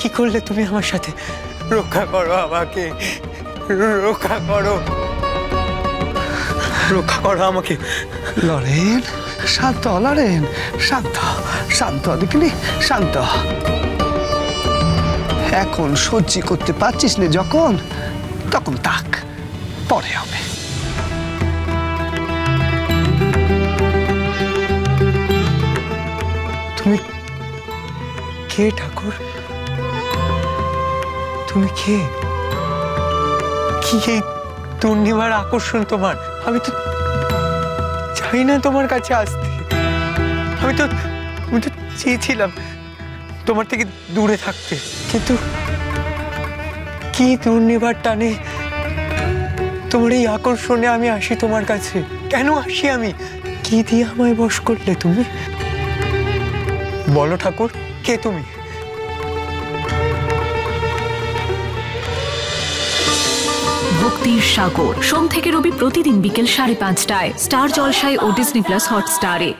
কি করলে তুমি আমার সাথে? রক্ষা করো আমাকে, রক্ষা করো, রক্ষা করো আমাকে। লরেন, শান্ত লরেন, শান্ত শান্ত দেখিনি, শান্ত। এখন সহ্য করতে পারছিস না যখন, তখন তাক, পরে হবে। তুমি কে ঠাকুর? তুমি কে? কি এই দুর্নিবার আকর্ষণ তোমার? আমি তো চাই না তোমার কাছে আসতে। আমি তো চেয়েছিলাম তোমার থেকে দূরে থাকতে, কিন্তু কি দুর্নিবার টানে তোমার এই আকর্ষণে আমি আসি তোমার কাছে। কেন আসি আমি? কি দিয়ে আমায় বশ করলে তুমি? বলো ঠাকুর, কে তুমি? ভক্তির সাগর সোম থেকে রবি প্রতিদিন বিকেল 5:30টায় স্টার জলসায় ও ডিজনি প্লাস হটস্টারে।